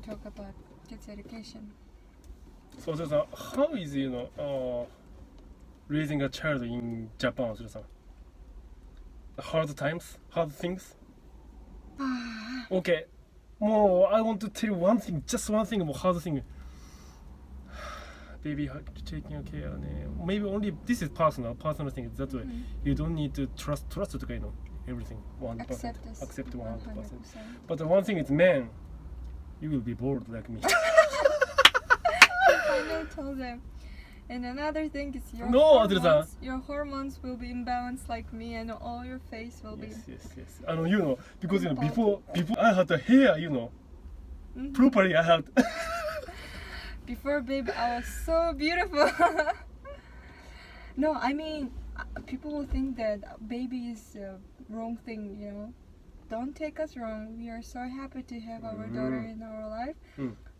talk about kids' education. So, how is raising a child in Japan, hard times, hard things? Okay, more. I want to tell you one thing, just one thing about hard thing. Baby taking care. Maybe only this is personal thing. That way, you don't need to trust everything 100%. Accept 100%. But the one thing is, man, you will be bored like me. I told them. And another thing is your hormones will be imbalanced like me, and all your face will be. Yes. Because before I had the hair, properly I had. Before baby, I was so beautiful. No, I mean, people will think that baby is a wrong thing. Don't take us wrong. We are so happy to have our daughter in our life.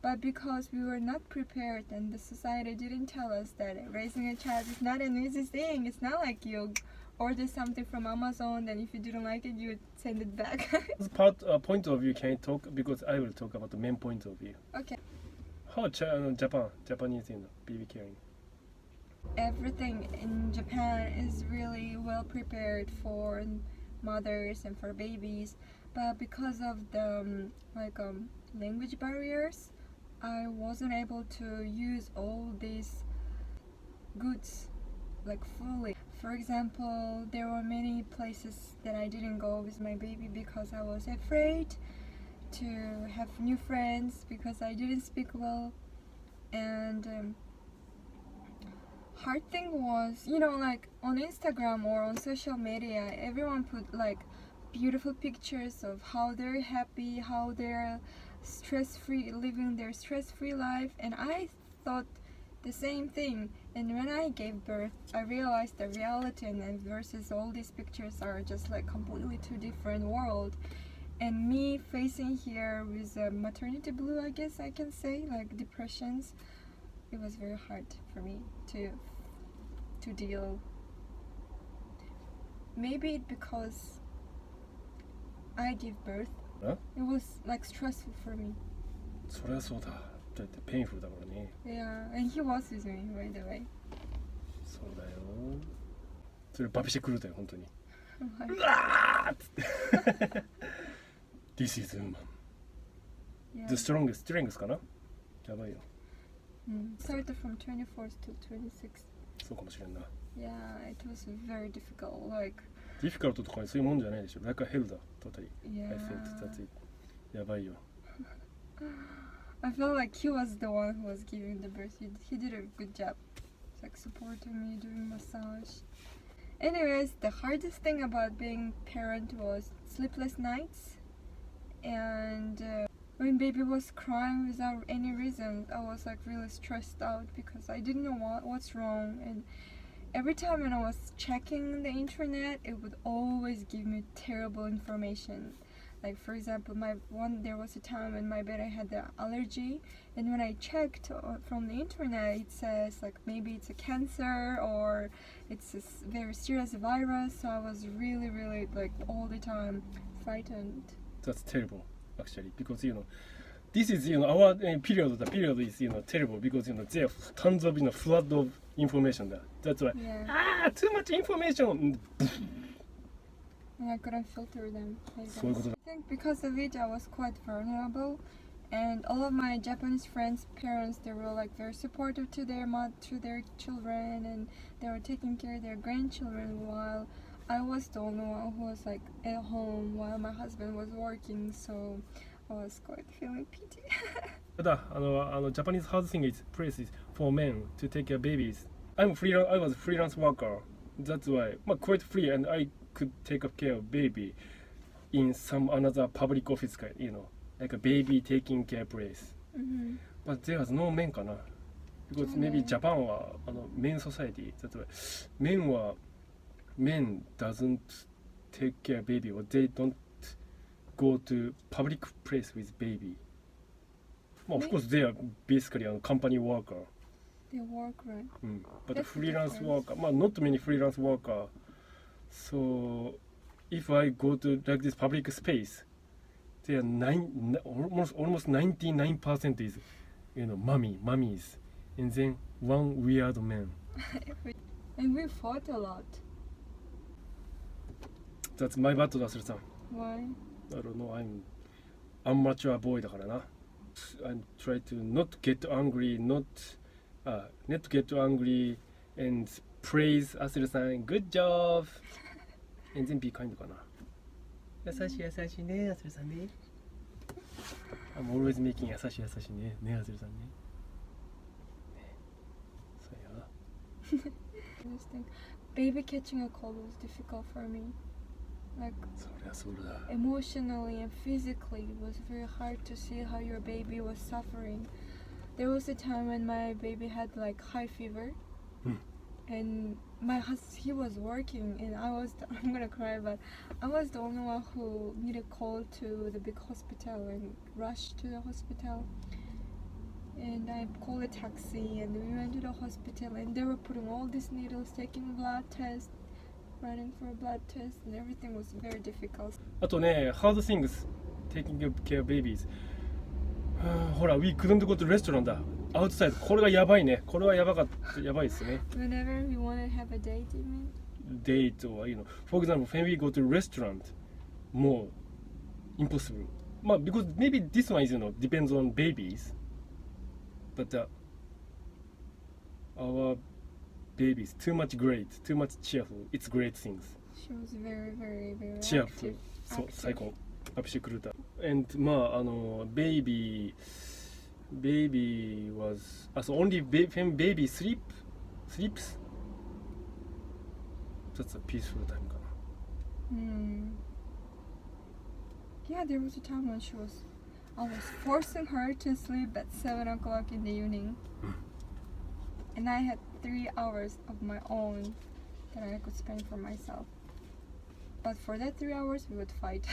But because we were not prepared and the society didn't tell us that raising a child is not an easy thing. It's not like you order something from Amazon and if you didn't like it, you would send it back. This point of view can you talk, because I will talk about the main point of view. Okay. How Japanese baby caring? Everything in Japan is really well prepared for mothers and for babies, but because of the language barriers, I wasn't able to use all these goods fully. For example, there were many places that I didn't go with my baby because I was afraid to have new friends because I didn't speak well. And hard thing was, on Instagram or on social media, everyone put beautiful pictures of how they're happy, how they're stress-free, living their stress-free life, and I thought the same thing. And when I gave birth, I realized the reality and versus all these pictures are just completely two different worlds. And me facing here with maternity blue, I guess I can say, depressions, it was very hard for me to deal. Maybe because I gave birth, it was stressful for me. そりゃそうだ。だってペインフルだからね。Yeah, and he was with me right away. そうだよ。それバビしてくるだよ本当に。うわーっつって。This is woman. The strongest かな。やばいよ。Started from 24th to 26th. そうかもしれんな。Yeah, it was very difficult. difficult とかそういうもんじゃないでしょ。Like a hell だ、totally. Yeah. I felt that's it. やばいよ。I felt like he was the one who was giving the birth. He did a good job. Supporting me, doing massage. Anyways, the hardest thing about being parent was sleepless nights. And when baby was crying without any reason, I was really stressed out because I didn't know what's wrong. And every time when I was checking the internet, it would always give me terrible information. For example, there was a time when my baby had the allergy, and when I checked from the internet, it says maybe it's a cancer or it's a very serious virus. So I was really, really all the time frightened. That's terrible, actually, because this is our period. The period is terrible because there are tons of flood of information there. That's why too much information. And I couldn't filter them. I think because of it, I was quite vulnerable, and all of my Japanese friends' parents, they were very supportive to their children, and they were taking care of their grandchildren while I was the only one who was at home while my husband was working. So I was quite feeling pity. Japanese housing is places for men to take care of babies. I was a freelance worker. That's why quite free, and I could take care of baby in some another public office, like a baby taking care place. But there was no men because maybe Japan was men society. That's why men doesn't take care of baby, or they don't go to public place with baby. Of course they are basically a company worker. They work, right? But that's freelance worker, not many freelance worker. So if I go to this public space, they are almost 99% is mummies, and then one weird man. And we fought a lot. That's my bad, Asel-san. Why? I don't know, I'm immature boy だからな。I try to not get angry, not get angry and praise Asel-san, good job, and then be kind かな。優しいね、Asel-san ね。I'm always making 優しいね、Asel-san ね。そうや。Interesting. Baby catching a cold was difficult for me. Like そりゃそうだ。 emotionally and physically, it was very hard to see how your baby was suffering. There was a time when my baby had like high fever, and he was working, and I'm gonna cry, but I was the only one who needed to call to the big hospital and rush to the hospital. And I called a taxi, and we went to the hospital, and they were putting all these needles, taking blood tests, running for a blood test, and everything was very difficult. あとね、hard things taking care of babies. ほら、we couldn't go to restaurant だ。outside これがやばいね。これはやばいですね。Whenever we want to have a date, you mean? Date or for example, when we go to restaurant, more impossible. Because maybe this one is depends on babies, but our babies too much great, too much cheerful. It's great things. She was very, very, very cheerful. そう、最高。アプシクルーター。And baby was only when baby sleeps, that's a peaceful time かな。Yeah, there was a time when I was forcing her to sleep at 7 o'clock in the evening. And I had 3 hours of my own that I could spend for myself. But for that 3 hours, we would fight.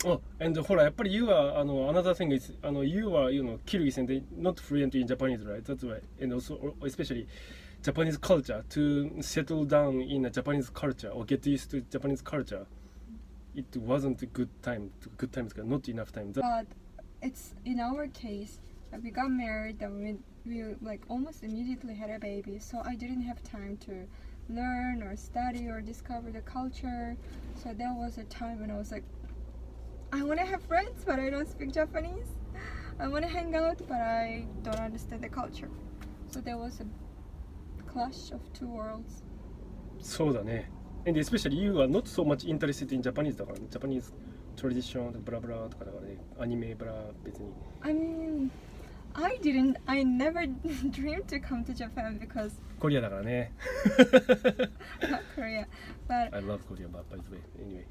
Oh, and ほらやっぱり you are another thing is you are Kyrgyz and not fluent in Japanese, right? That's why, and also especially Japanese culture, to settle down in a Japanese culture or get used to Japanese culture, it wasn't a good times, not enough time. But it's in our case, we got married and we like almost immediately had a baby, so I didn't have time to learn or study or discover the culture. So there was a time when I was like, I want to have friends, but I don't speak Japanese. I want to hang out, but I don't understand the culture. So there was a clash of two worlds. そうだね。And especially you are not so much interested in Japanese だからね。Japanese tradition ブラブラとかだからね。アニメブラ別に。I mean, I never dreamed to come to Japan because コリアだからね。not Korea, but I love Korea, but by the way, anyway.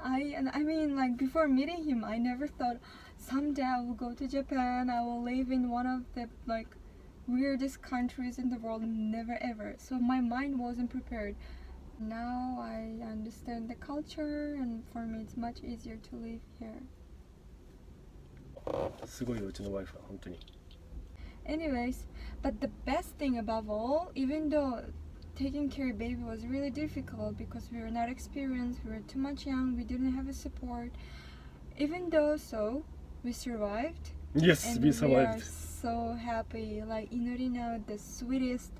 I mean, like before meeting him, I never thought someday I will go to Japan. I will live in one of the like weirdest countries in the world. Never ever. So my mind wasn't prepared. Now I understand the culture, and for me, it's much easier to live here. すごいようちのワイフは本当に。Anyways, but the best thing above all, even though taking care of baby was really difficult because we were not experienced, we were too much young, we didn't have a support. Even though so, we survived. Yes, and we survived. We are so happy. Like Inori now, the sweetest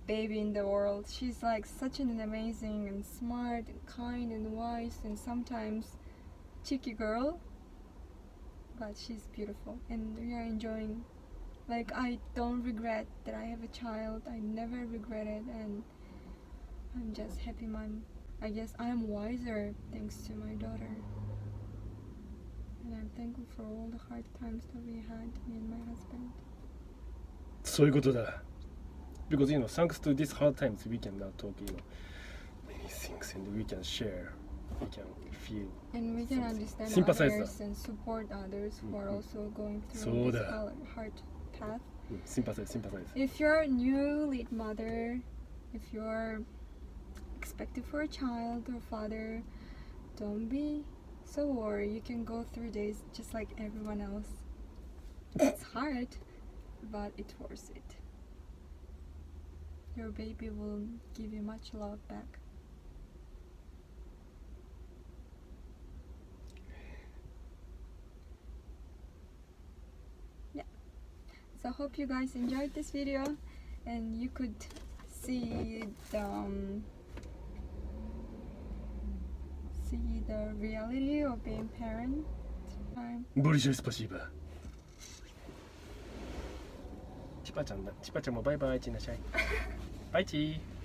baby in the world. She's like such an amazing and smart and kind and wise and sometimes cheeky girl. But she's beautiful and we are enjoying. Like I don't regret that I have a child. I never regret it, and I'm just happy mom. I guess I'm wiser thanks to my daughter. And I'm thankful for all the hard times that we had, me and my husband. そういうことだ。Because thanks to these hard times, we can now talk many things, and we can share, we can feel. And we can understand Sympathize others and support others who are also going through this hard path. Sympathize. If you're a new lead mother, if you're expected for a child or father, don't be so worried. You can go through this just like everyone else. It's hard, but it's worth it. Your baby will give you much love back. hope you guys enjoyed this video and you could see the reality of being parent. Большое спасибо. Чипа-чан, да. Чипа-чан, бай-бай, ちなさい。バイチー。